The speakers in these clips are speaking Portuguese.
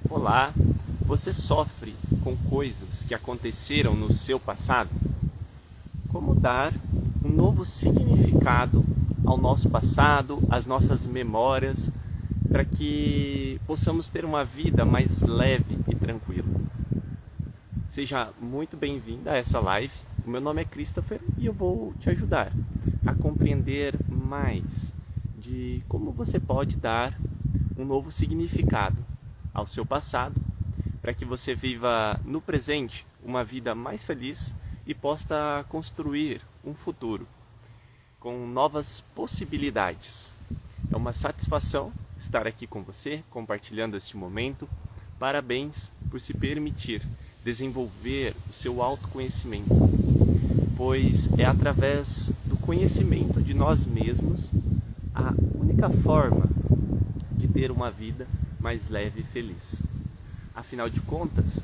Olá, você sofre com coisas que aconteceram no seu passado? Como dar um novo significado ao nosso passado, às nossas memórias, para que possamos ter uma vida mais leve e tranquila? Seja muito bem-vinda a essa live. O meu nome é Christopher e eu vou te ajudar a compreender mais de como você pode dar um novo significado ao seu passado, para que você viva no presente uma vida mais feliz e possa construir um futuro com novas possibilidades. É uma satisfação estar aqui com você, compartilhando este momento. Parabéns por se permitir desenvolver o seu autoconhecimento, pois é através do conhecimento de nós mesmos a única forma de ter uma vida mais leve e feliz. Afinal de contas,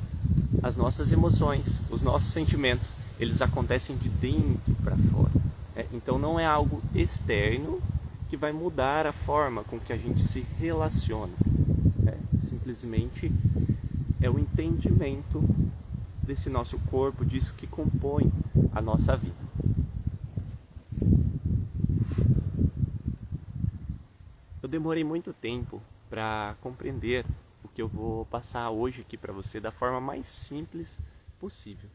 as nossas emoções, os nossos sentimentos, eles acontecem de dentro para fora. Então não é algo externo que vai mudar a forma com que a gente se relaciona. Simplesmente é o entendimento desse nosso corpo, disso que compõe a nossa vida. Eu demorei muito tempo para compreender o que eu vou passar hoje aqui para você da forma mais simples possível.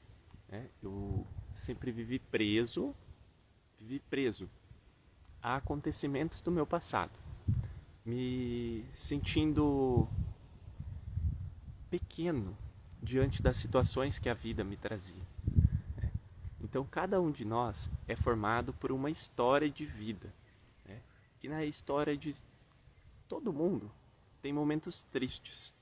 Eu sempre vivi preso a acontecimentos do meu passado, me sentindo pequeno diante das situações que a vida me trazia. Então cada um de nós é formado por uma história de vida, e na história de todo mundo tem momentos tristes,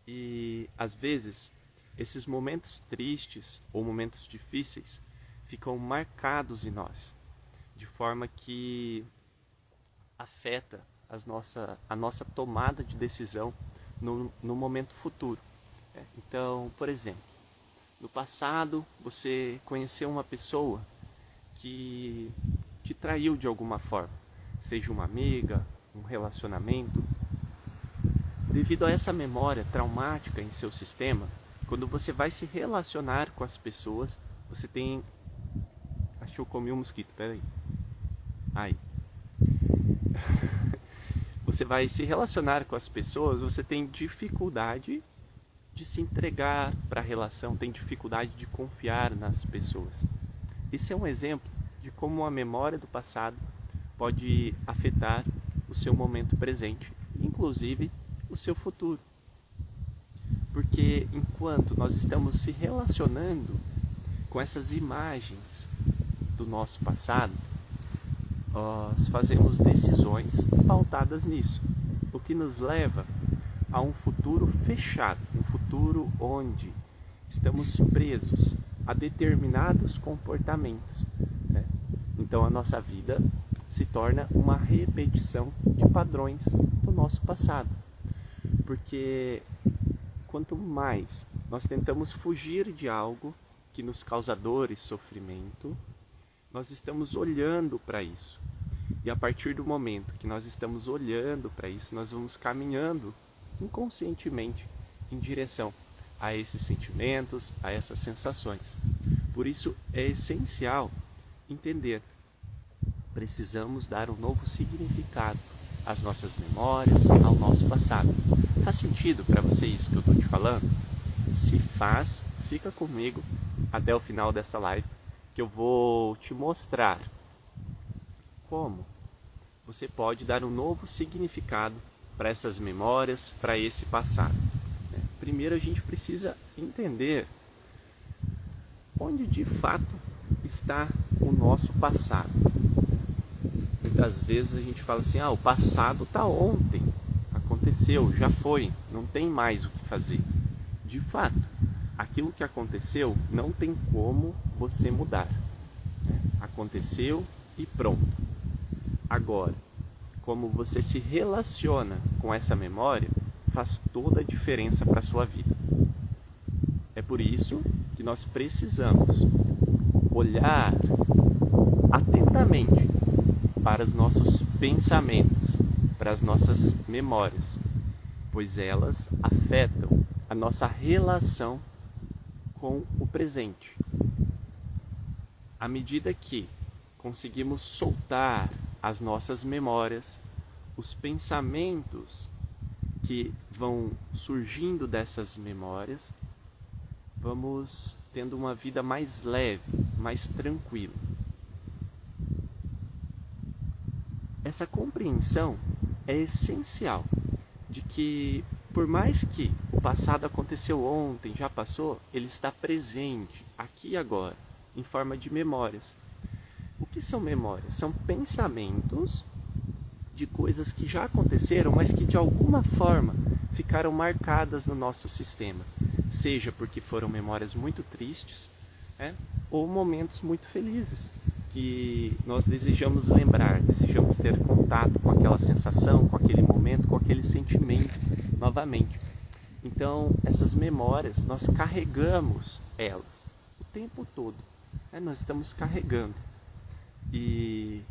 e às vezes esses momentos tristes ou momentos difíceis ficam marcados em nós, de forma que afeta a nossa tomada de decisão no momento futuro. Então, por exemplo, no passado você conheceu uma pessoa que te traiu de alguma forma, seja uma amiga, um relacionamento. Devido a essa memória traumática em seu sistema, quando você vai se relacionar com as pessoas, você tem... Acho que eu comi um mosquito, peraí. Aí. Você vai se relacionar com as pessoas, você tem dificuldade de se entregar para a relação, tem dificuldade de confiar nas pessoas. Esse é um exemplo de como a memória do passado pode afetar o seu momento presente, inclusive o seu futuro. Porque enquanto nós estamos se relacionando com essas imagens do nosso passado, nós fazemos decisões pautadas nisso, o que nos leva a um futuro fechado, um futuro onde estamos presos a determinados comportamentos. Então a nossa vida se torna uma repetição de padrões do nosso passado. Porque quanto mais nós tentamos fugir de algo que nos causa dor e sofrimento, nós estamos olhando para isso. E a partir do momento que nós estamos olhando para isso, nós vamos caminhando inconscientemente em direção a esses sentimentos, a essas sensações. Por isso é essencial entender. Precisamos dar um novo significado às nossas memórias, ao nosso passado. Faz sentido para você isso que eu estou te falando? Se faz, fica comigo até o final dessa live, que eu vou te mostrar como você pode dar um novo significado para essas memórias, para esse passado. Primeiro a gente precisa entender onde de fato está o nosso passado. Muitas vezes a gente fala assim, o passado está ontem, aconteceu, já foi, não tem mais o que fazer. De fato, aquilo que aconteceu não tem como você mudar. Aconteceu e pronto. Agora, como você se relaciona com essa memória, faz toda a diferença para a sua vida. É por isso que nós precisamos olhar atentamente para os nossos pensamentos, para as nossas memórias pois elas afetam a nossa relação com o presente. À medida que conseguimos soltar as nossas memórias, os pensamentos que vão surgindo dessas memórias, vamos tendo uma vida mais leve, mais tranquila. Essa compreensão é essencial de que, por mais que o passado aconteceu ontem, já passou, ele está presente, aqui e agora, em forma de memórias. O que são memórias? São pensamentos de coisas que já aconteceram, mas que de alguma forma ficaram marcadas no nosso sistema. Seja porque foram memórias muito tristes, ou momentos muito felizes, que nós desejamos lembrar, desejamos ter contato com aquela sensação, com aquele momento, com aquele sentimento novamente. Então, essas memórias, nós carregamos elas o tempo todo. Nós estamos carregando. E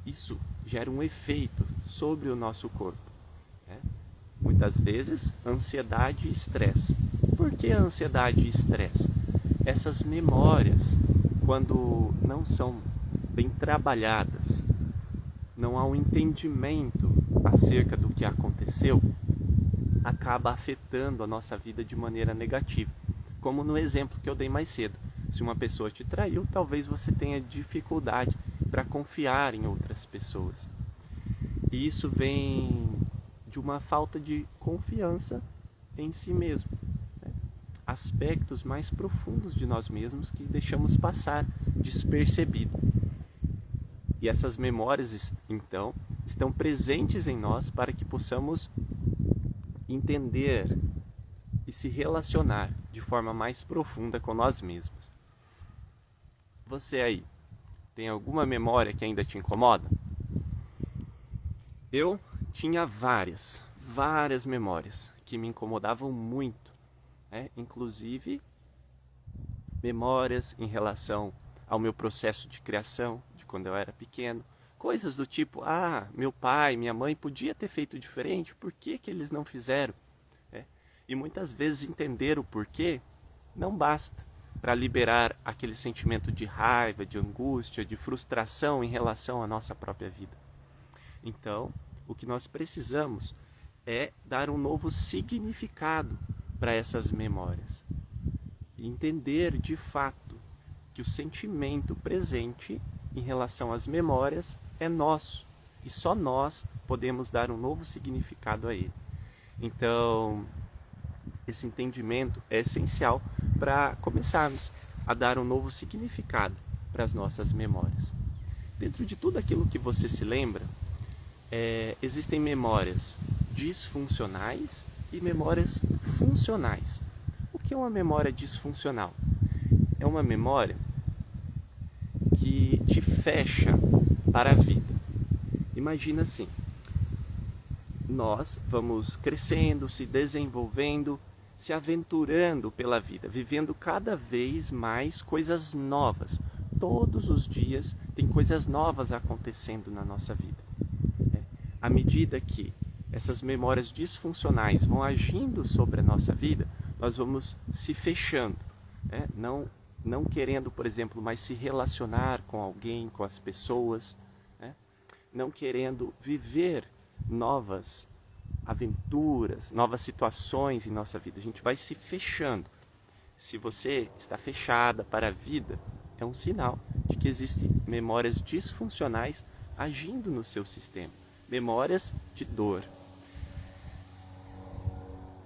isso gera um efeito sobre o nosso corpo. Muitas vezes, ansiedade e estresse. Por que a ansiedade e estresse? Essas memórias, quando não são bem trabalhadas, não há um entendimento acerca do que aconteceu, acaba afetando a nossa vida de maneira negativa. Como no exemplo que eu dei mais cedo. Se uma pessoa te traiu, talvez você tenha dificuldade para confiar em outras pessoas. E isso vem de uma falta de confiança em si mesmo. Aspectos mais profundos de nós mesmos que deixamos passar despercebido. E essas memórias, então, estão presentes em nós para que possamos entender e se relacionar de forma mais profunda com nós mesmos. Você aí, tem alguma memória que ainda te incomoda? Eu tinha várias memórias que me incomodavam muito, inclusive memórias em relação ao meu processo de criação, de quando eu era pequeno, coisas do tipo, meu pai, minha mãe podia ter feito diferente, por que que eles não fizeram? E muitas vezes entender o porquê não basta para liberar aquele sentimento de raiva, de angústia, de frustração em relação à nossa própria vida. Então, o que nós precisamos é dar um novo significado para essas memórias. E entender de fato que o sentimento presente em relação às memórias é nosso. E só nós podemos dar um novo significado a ele. Então, esse entendimento é essencial para começarmos a dar um novo significado para as nossas memórias. Dentro de tudo aquilo que você se lembra, existem memórias disfuncionais e memórias funcionais. O que é uma memória disfuncional? É uma memória que te fecha para a vida. Imagina assim, nós vamos crescendo, se desenvolvendo, se aventurando pela vida, vivendo cada vez mais coisas novas. Todos os dias tem coisas novas acontecendo na nossa vida. À medida que essas memórias disfuncionais vão agindo sobre a nossa vida, nós vamos se fechando, não querendo, por exemplo, mais se relacionar com alguém, com as pessoas, não querendo viver novas aventuras, novas situações em nossa vida. A gente vai se fechando. Se você está fechada para a vida, é um sinal de que existem memórias disfuncionais agindo no seu sistema. Memórias de dor.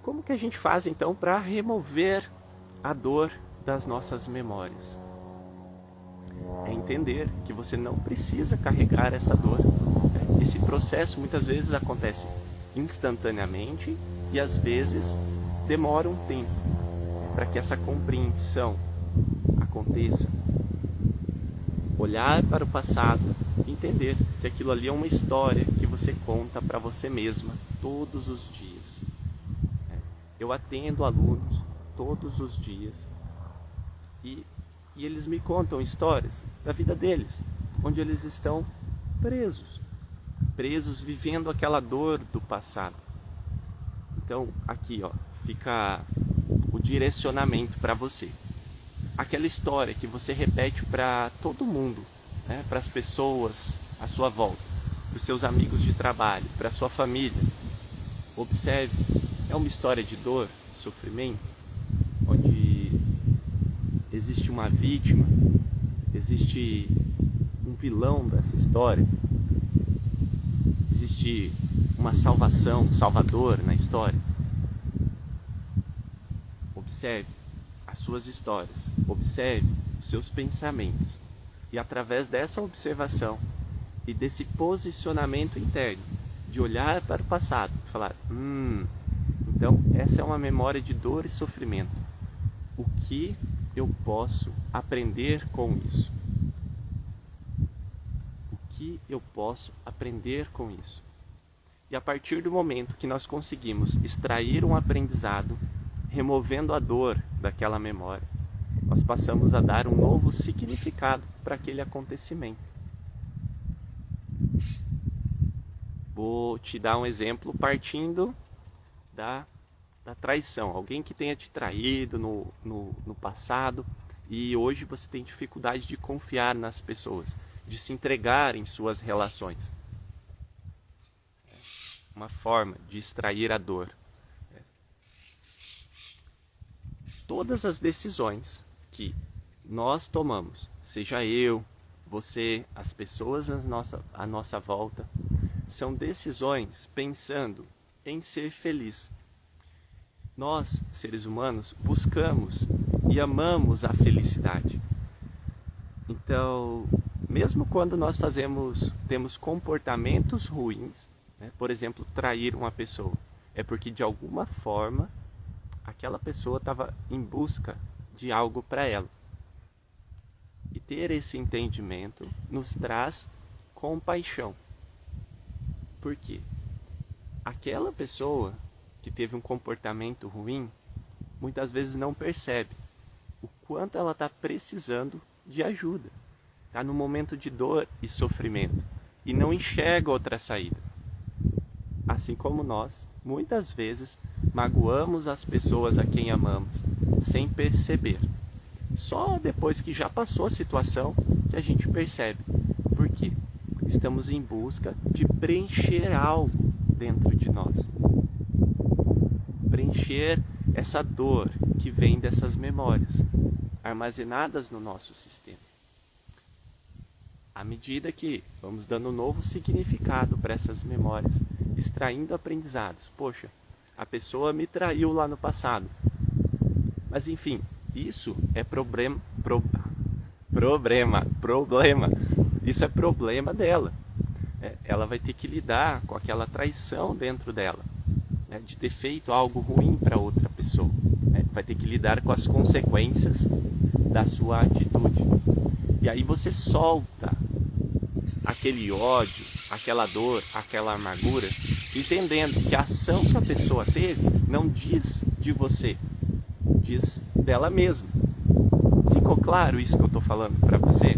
Como que a gente faz então para remover a dor das nossas memórias? É entender que você não precisa carregar essa dor. Esse processo muitas vezes acontece instantaneamente e às vezes demora um tempo para que essa compreensão aconteça. Olhar para o passado, entender que aquilo ali é uma história que você conta para você mesma todos os dias. Eu atendo alunos todos os dias e eles me contam histórias da vida deles, onde eles estão presos vivendo aquela dor do passado. Então aqui fica o direcionamento para você. Aquela história que você repete para todo mundo, né? Para as pessoas à sua volta, para os seus amigos de trabalho, para a sua família. Observe, é uma história de dor, de sofrimento, onde existe uma vítima, existe um vilão dessa história, existe uma salvação, um salvador na história. Observe as suas histórias, observe os seus pensamentos e através dessa observação e desse posicionamento interno, de olhar para o passado e falar, então essa é uma memória de dor e sofrimento. O que eu posso aprender com isso? O que eu posso aprender com isso? E a partir do momento que nós conseguimos extrair um aprendizado, removendo a dor daquela memória, nós passamos a dar um novo significado para aquele acontecimento. Vou te dar um exemplo partindo da traição. Alguém que tenha te traído no passado e hoje você tem dificuldade de confiar nas pessoas, de se entregar em suas relações. Uma forma de extrair a dor. Todas as decisões que nós tomamos, seja eu, você, as pessoas à nossa volta, são decisões pensando em ser feliz. Nós, seres humanos, buscamos e amamos a felicidade. Então, mesmo quando nós temos comportamentos ruins, né, por exemplo, trair uma pessoa, é porque de alguma forma aquela pessoa estava em busca de algo para ela. E ter esse entendimento nos traz compaixão. Por quê? Aquela pessoa que teve um comportamento ruim, muitas vezes não percebe o quanto ela está precisando de ajuda. Está no momento de dor e sofrimento e não enxerga outra saída. Assim como nós, muitas vezes, magoamos as pessoas a quem amamos, sem perceber. Só depois que já passou a situação que a gente percebe. Por quê? Estamos em busca de preencher algo dentro de nós. Preencher essa dor que vem dessas memórias, armazenadas no nosso sistema. À medida que vamos dando um novo significado para essas memórias, extraindo aprendizados. Poxa, a pessoa me traiu lá no passado. Mas enfim, isso é problema. Isso é problema dela. Ela vai ter que lidar com aquela traição dentro dela, né, de ter feito algo ruim para outra pessoa. Vai ter que lidar com as consequências da sua atitude. E aí você solta aquele ódio, aquela dor, aquela amargura, entendendo que a ação que a pessoa teve não diz de você, diz dela mesma. Ficou claro isso que eu estou falando para você?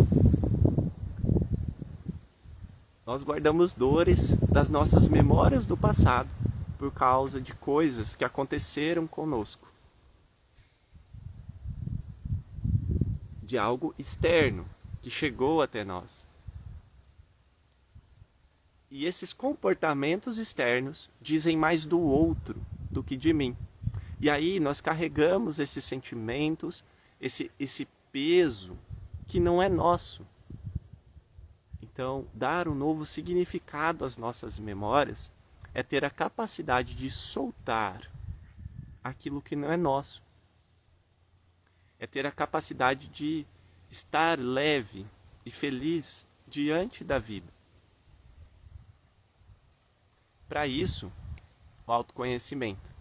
Nós guardamos dores das nossas memórias do passado por causa de coisas que aconteceram conosco. De algo externo que chegou até nós. E esses comportamentos externos dizem mais do outro do que de mim. E aí nós carregamos esses sentimentos, esse peso que não é nosso. Então, dar um novo significado às nossas memórias é ter a capacidade de soltar aquilo que não é nosso. É ter a capacidade de estar leve e feliz diante da vida. Para isso, o autoconhecimento.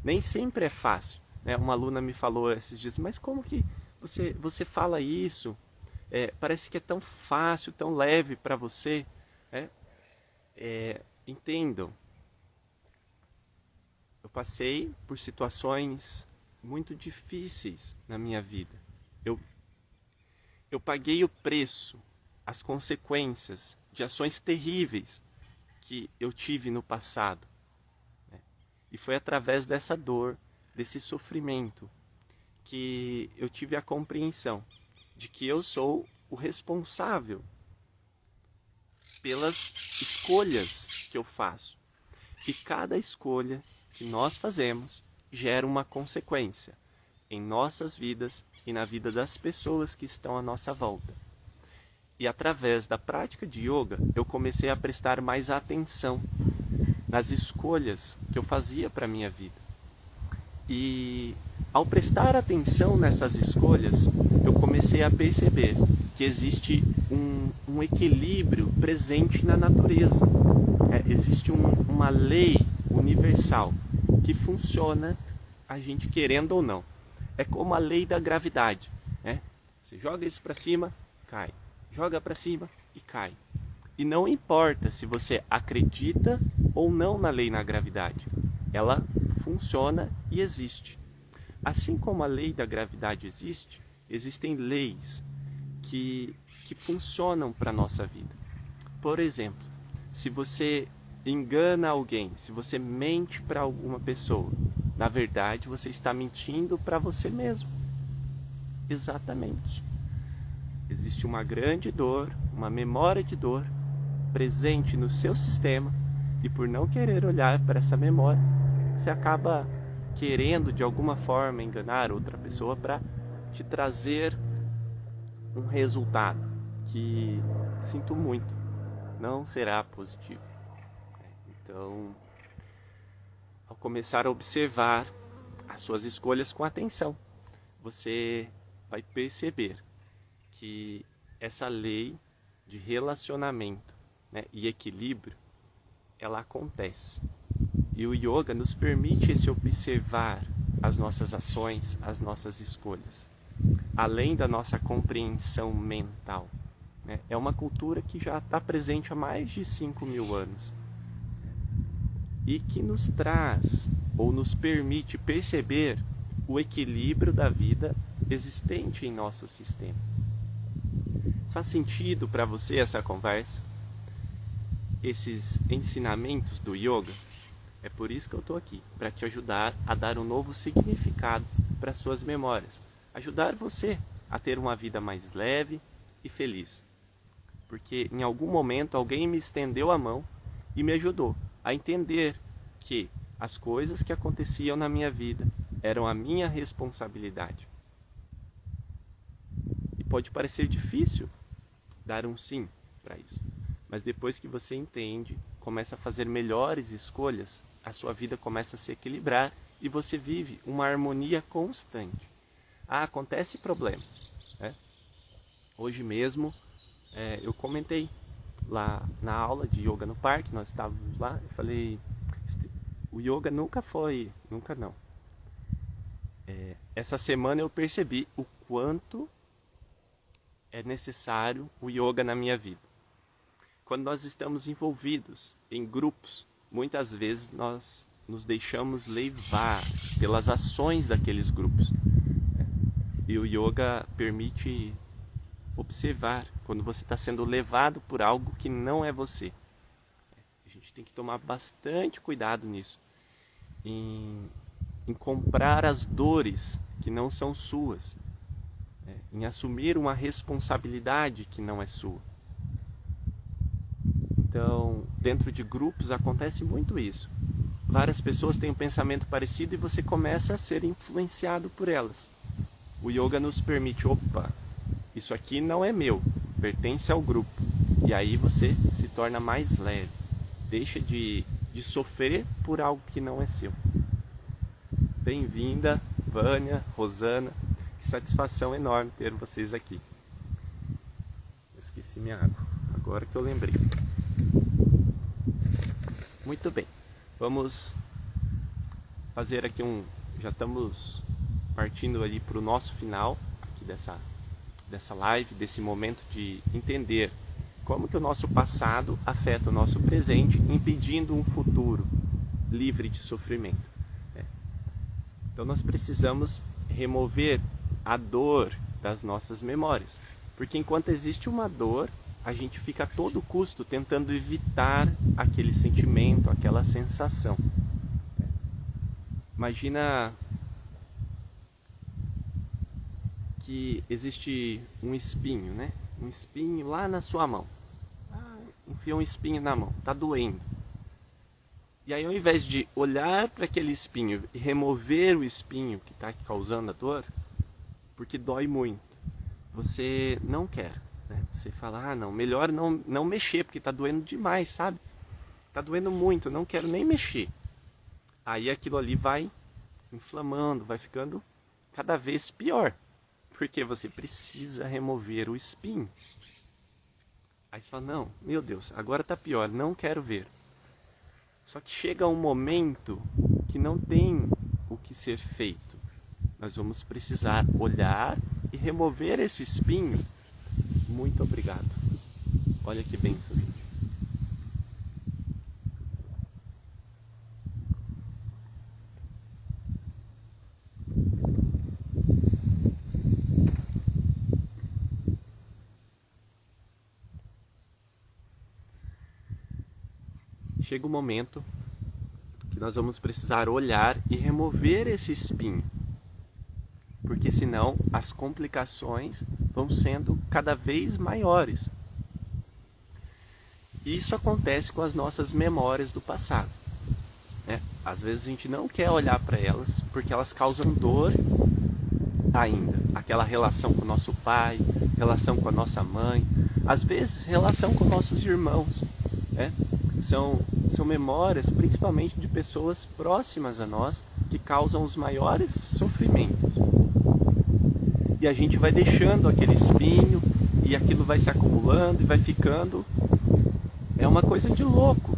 Nem sempre é fácil, né? Uma aluna me falou esses dias, mas como que você fala isso? Parece que é tão fácil, tão leve para você. Entendam. Eu passei por situações muito difíceis na minha vida. Eu paguei o preço, as consequências de ações terríveis que eu tive no passado. E foi através dessa dor, desse sofrimento, que eu tive a compreensão de que eu sou o responsável pelas escolhas que eu faço. E cada escolha que nós fazemos gera uma consequência em nossas vidas e na vida das pessoas que estão à nossa volta. E através da prática de yoga, eu comecei a prestar mais atenção nas escolhas que eu fazia para a minha vida. E ao prestar atenção nessas escolhas, eu comecei a perceber que existe um equilíbrio presente na natureza. Existe uma lei universal que funciona, a gente querendo ou não. É como a lei da gravidade. Você joga isso para cima, cai. Joga para cima e cai. E não importa se você acredita ou não na lei da gravidade. Ela funciona e existe. Assim como a lei da gravidade existe, existem leis que funcionam para a nossa vida. Por exemplo, se você engana alguém, se você mente para alguma pessoa, na verdade você está mentindo para você mesmo. Exatamente. Existe uma grande dor, uma memória de dor presente no seu sistema, e por não querer olhar para essa memória, você acaba querendo de alguma forma enganar outra pessoa para te trazer um resultado que, sinto muito, não será positivo. Então, ao começar a observar as suas escolhas com atenção, você vai perceber que essa lei de relacionamento, e equilíbrio, ela acontece. E o yoga nos permite esse observar as nossas ações, as nossas escolhas, além da nossa compreensão mental. É uma cultura que já está presente há mais de 5.000 anos e que nos traz ou nos permite perceber o equilíbrio da vida existente em nosso sistema. Faz sentido para você essa conversa? Esses ensinamentos do yoga? É por isso que eu estou aqui, para te ajudar a dar um novo significado para suas memórias. Ajudar você a ter uma vida mais leve e feliz. Porque em algum momento alguém me estendeu a mão e me ajudou a entender que as coisas que aconteciam na minha vida eram a minha responsabilidade. E pode parecer difícil dar um sim para isso. Mas depois que você entende, começa a fazer melhores escolhas, a sua vida começa a se equilibrar e você vive uma harmonia constante. Acontece problemas. Hoje mesmo eu comentei lá na aula de yoga no parque, nós estávamos lá, eu falei, o yoga nunca não. Essa semana eu percebi o quanto é necessário o yoga na minha vida. Quando nós estamos envolvidos em grupos, muitas vezes nós nos deixamos levar pelas ações daqueles grupos. E o yoga permite observar quando você está sendo levado por algo que não é você. A gente tem que tomar bastante cuidado nisso. Em comprar as dores que não são suas. Em assumir uma responsabilidade que não é sua. Então, dentro de grupos acontece muito isso. Várias pessoas têm um pensamento parecido e você começa a ser influenciado por elas. O yoga nos permite, isso aqui não é meu, pertence ao grupo. E aí você se torna mais leve. Deixa de sofrer por algo que não é seu. Bem-vinda, Vânia, Rosana. Que satisfação enorme ter vocês aqui. Eu esqueci minha água, agora que eu lembrei. Muito bem, vamos fazer aqui já estamos partindo ali para o nosso final aqui dessa live, desse momento de entender como que o nosso passado afeta o nosso presente, impedindo um futuro livre de sofrimento. Então nós precisamos remover a dor das nossas memórias, porque enquanto existe uma dor, a gente fica a todo custo tentando evitar aquele sentimento, aquela sensação. Imagina que existe um espinho, né? Um espinho lá na sua mão. Enfia um espinho na mão, tá doendo. E aí, ao invés de olhar para aquele espinho e remover o espinho que está causando a dor, porque dói muito, você não quer, né? Você fala, não, melhor não mexer, porque está doendo demais, sabe? Está doendo muito, não quero nem mexer. Aí aquilo ali vai inflamando, vai ficando cada vez pior, porque você precisa remover o espinho. Aí você fala, não, meu Deus, agora está pior, não quero ver. Só que chega um momento que não tem o que ser feito. Nós vamos precisar olhar e remover esse espinho. Muito obrigado. Olha que bênção, gente. Chega um momento que nós vamos precisar olhar e remover esse espinho, porque senão as complicações vão sendo cada vez maiores. Isso acontece com as nossas memórias do passado, né? Às vezes a gente não quer olhar para elas porque elas causam dor ainda. Aquela relação com o nosso pai, relação com a nossa mãe, às vezes relação com nossos irmãos, né? São memórias principalmente de pessoas próximas a nós que causam os maiores sofrimentos. E a gente vai deixando aquele espinho e aquilo vai se acumulando e vai ficando. É uma coisa de louco.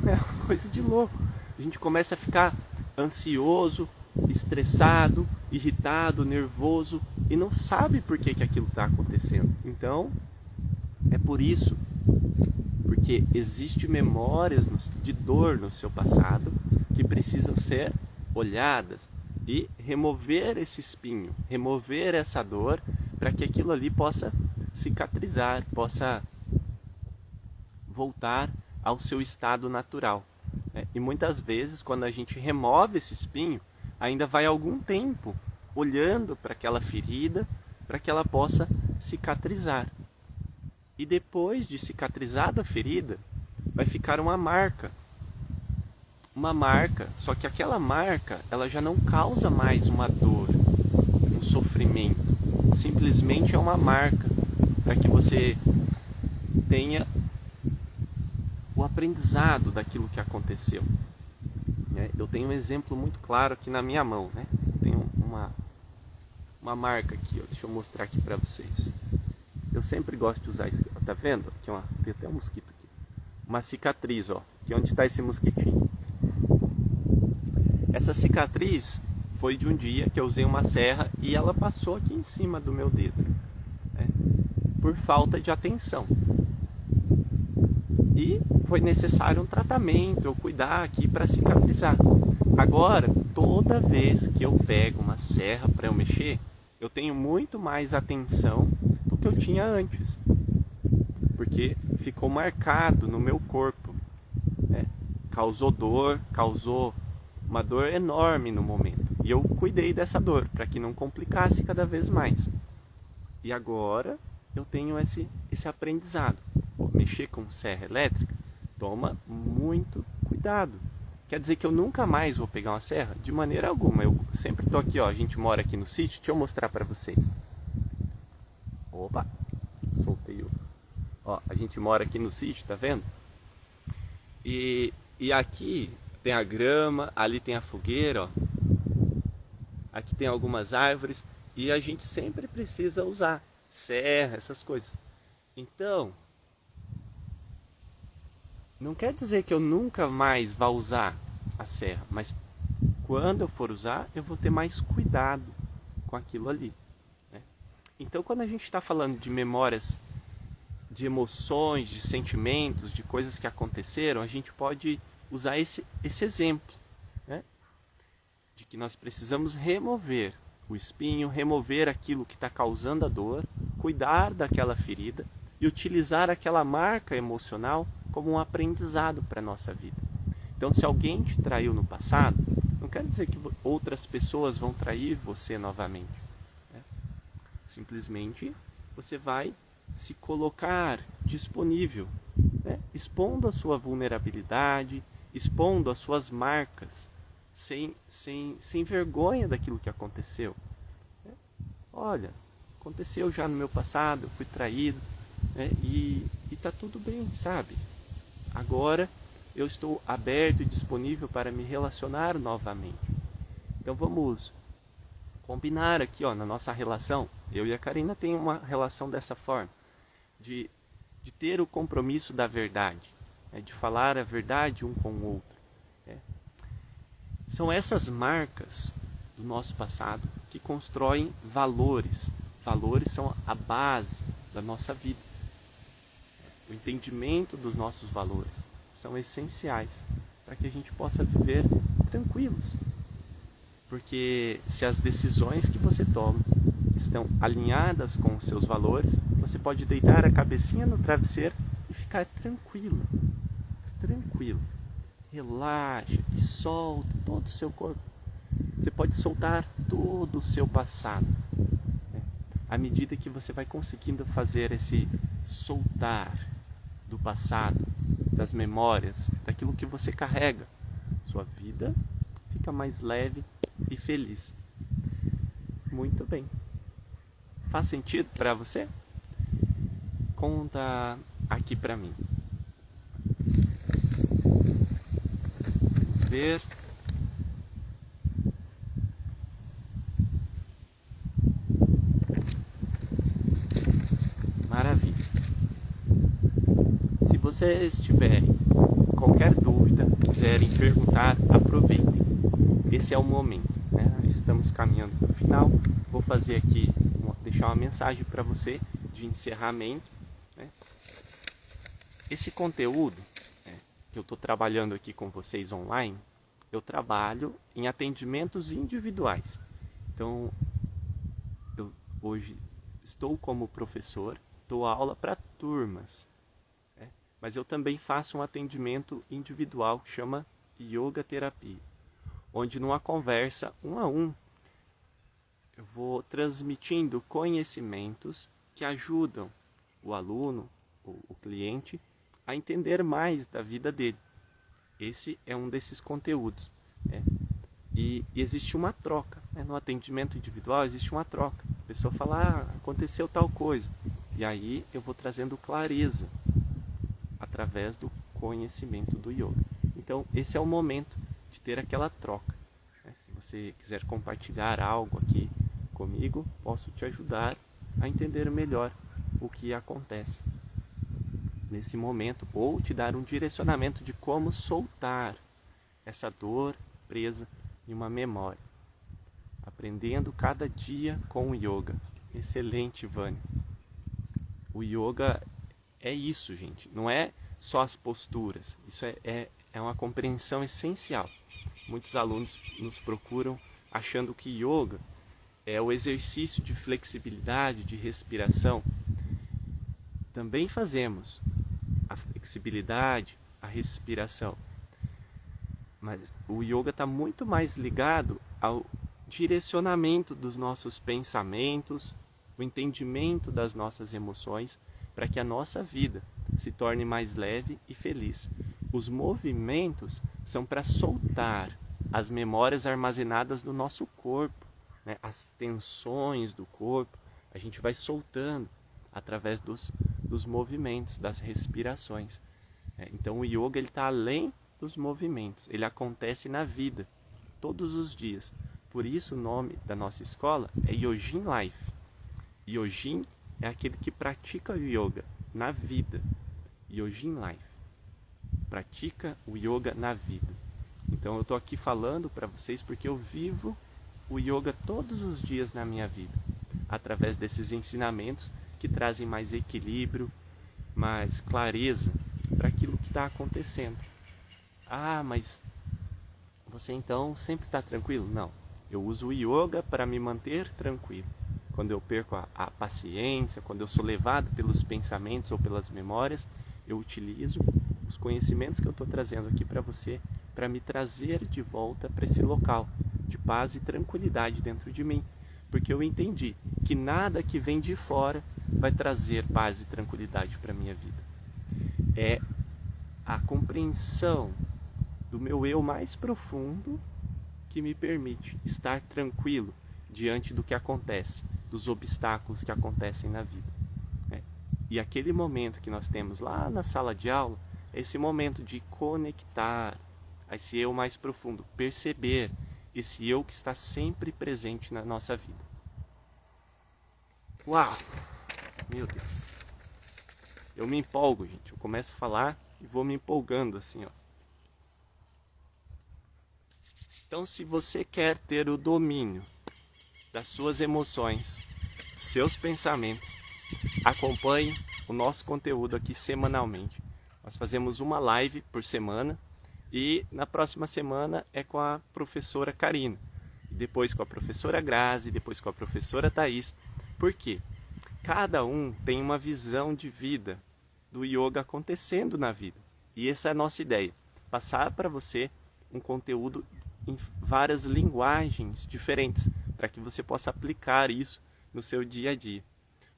É uma coisa de louco. A gente começa a ficar ansioso, estressado, irritado, nervoso e não sabe por que aquilo está acontecendo. Então, é por isso. Porque existem memórias de dor no seu passado que precisam ser olhadas e remover esse espinho, remover essa dor para que aquilo ali possa cicatrizar, possa voltar ao seu estado natural. E muitas vezes, quando a gente remove esse espinho, ainda vai algum tempo olhando para aquela ferida para que ela possa cicatrizar. E depois de cicatrizada a ferida, vai ficar uma marca. Uma marca, só que aquela marca, ela já não causa mais uma dor, um sofrimento. Simplesmente é uma marca para que você tenha o aprendizado daquilo que aconteceu. Eu tenho um exemplo muito claro aqui na minha mão, né? Tenho uma marca aqui, ó. Deixa eu mostrar aqui para vocês. Eu sempre gosto de usar isso, tá vendo? Aqui, ó, tem até um mosquito aqui. Uma cicatriz, ó. Aqui onde está esse mosquitinho. Essa cicatriz foi de um dia que eu usei uma serra e ela passou aqui em cima do meu dedo, né? Por falta de atenção. E foi necessário um tratamento, eu cuidar aqui para cicatrizar. Agora, toda vez que eu pego uma serra para eu mexer, eu tenho muito mais atenção do que eu tinha antes, porque ficou marcado no meu corpo, né? Causou dor, causou uma dor enorme no momento, e eu cuidei dessa dor para que não complicasse cada vez mais. E agora eu tenho esse aprendizado. Mexer com serra elétrica, toma muito cuidado. Quer dizer que eu nunca mais vou pegar uma serra? De maneira alguma. Eu sempre estou aqui, ó. A gente mora aqui no sítio. Deixa eu mostrar para vocês. Opa, soltei o... Ó, a gente mora aqui no sítio, tá vendo? E aqui tem a grama, ali tem a fogueira, ó. Aqui tem algumas árvores e a gente sempre precisa usar serra, essas coisas. Então, não quer dizer que eu nunca mais vá usar a serra, mas quando eu for usar, eu vou ter mais cuidado com aquilo ali, né? Então, quando a gente está falando de memórias, de emoções, de sentimentos, de coisas que aconteceram, a gente pode usar esse exemplo, né? De que nós precisamos remover o espinho, remover aquilo que está causando a dor, cuidar daquela ferida e utilizar aquela marca emocional como um aprendizado para a nossa vida. Então, se alguém te traiu no passado, Não quer dizer que outras pessoas vão trair você novamente. Né? Simplesmente você vai se colocar disponível, né? Expondo a sua vulnerabilidade, expondo as suas marcas, sem vergonha daquilo que aconteceu. Né? Olha, aconteceu já no meu passado, eu fui traído, né? E tá tudo bem, sabe? Agora eu estou aberto e disponível para me relacionar novamente. Então vamos combinar aqui, ó, na nossa relação. Eu e a Karina tem uma relação dessa forma, de ter o compromisso da verdade, né? De falar a verdade um com o outro. Né? São essas marcas do nosso passado que constroem valores. Valores são a base da nossa vida. O entendimento dos nossos valores são essenciais para que a gente possa viver tranquilos. Porque se as decisões que você toma estão alinhadas com os seus valores, você pode deitar a cabecinha no travesseiro e ficar tranquilo. Tranquilo. Relaxa e solta todo o seu corpo. Você pode soltar todo o seu passado. À medida que você vai conseguindo fazer esse soltar do passado, das memórias, daquilo que você carrega, sua vida fica mais leve e feliz. Muito bem. Faz sentido para você? Conta aqui para mim. Vamos ver. Maravilha. Se vocês tiverem qualquer dúvida, quiserem perguntar, aproveitem. Esse é o momento, né? Estamos caminhando para o final. Vou fazer aqui, deixar uma mensagem para você de encerramento. Né? Esse conteúdo, né, que eu estou trabalhando aqui com vocês online, eu trabalho em atendimentos individuais. Então, eu hoje estou como professor, dou aula para turmas. Mas eu também faço um atendimento individual que chama Yoga Terapia, onde numa conversa 1 a 1 eu vou transmitindo conhecimentos que ajudam o aluno, o cliente, a entender mais da vida dele. Esse é um desses conteúdos. Né? E existe uma troca. Né? No atendimento individual existe uma troca. A pessoa fala, aconteceu tal coisa. E aí eu vou trazendo clareza através do conhecimento do yoga. Então, esse é o momento de ter aquela troca. Se você quiser compartilhar algo aqui comigo, posso te ajudar a entender melhor o que acontece nesse momento, ou te dar um direcionamento de como soltar essa dor presa em uma memória. Aprendendo cada dia com o yoga. Excelente, Vânia. O yoga é isso, gente. Não é só as posturas. Isso é uma compreensão essencial. Muitos alunos nos procuram achando que yoga é o exercício de flexibilidade, de respiração. Também fazemos a flexibilidade, a respiração. Mas o yoga está muito mais ligado ao direcionamento dos nossos pensamentos, o entendimento das nossas emoções, para que a nossa vida se torne mais leve e feliz. Os movimentos são para soltar as memórias armazenadas no nosso corpo, né? As tensões do corpo, a gente vai soltando através dos movimentos, das respirações. Então o yoga está além dos movimentos, ele acontece na vida, todos os dias. Por isso o nome da nossa escola é Yojin Life. Yojin é aquele que pratica o yoga na vida. Yojin Life. Pratica o yoga na vida. Então eu estou aqui falando para vocês porque eu vivo o yoga todos os dias na minha vida. Através desses ensinamentos que trazem mais equilíbrio, mais clareza para aquilo que está acontecendo. Mas você então sempre está tranquilo? Não. Eu uso o yoga para me manter tranquilo. Quando eu perco a paciência, quando eu sou levado pelos pensamentos ou pelas memórias, eu utilizo os conhecimentos que eu estou trazendo aqui para você para me trazer de volta para esse local de paz e tranquilidade dentro de mim, porque eu entendi que nada que vem de fora vai trazer paz e tranquilidade para minha vida. É a compreensão do meu eu mais profundo que me permite estar tranquilo diante do que acontece, dos obstáculos que acontecem na vida. E aquele momento que nós temos lá na sala de aula, é esse momento de conectar a esse eu mais profundo, perceber esse eu que está sempre presente na nossa vida. Uau! Meu Deus! Eu me empolgo, gente. Eu começo a falar e vou me empolgando assim, ó. Então, se você quer ter o domínio das suas emoções, seus pensamentos, acompanhe o nosso conteúdo aqui semanalmente. Nós fazemos uma live por semana e na próxima semana é com a professora Karina, depois com a professora Grazi, depois com a professora Thaís. Por quê? Cada um tem uma visão de vida do yoga acontecendo na vida. E essa é a nossa ideia, passar para você um conteúdo em várias linguagens diferentes, para que você possa aplicar isso no seu dia a dia.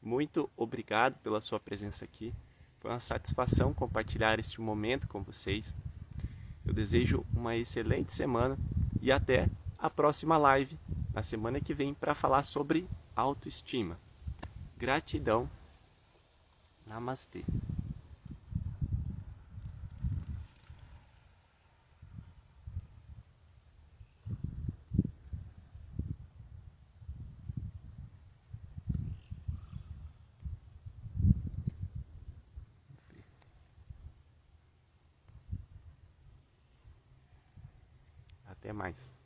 Muito obrigado pela sua presença aqui. Foi uma satisfação compartilhar este momento com vocês. Eu desejo uma excelente semana e até a próxima live, na semana que vem, para falar sobre autoestima. Gratidão. Namastê. Até mais.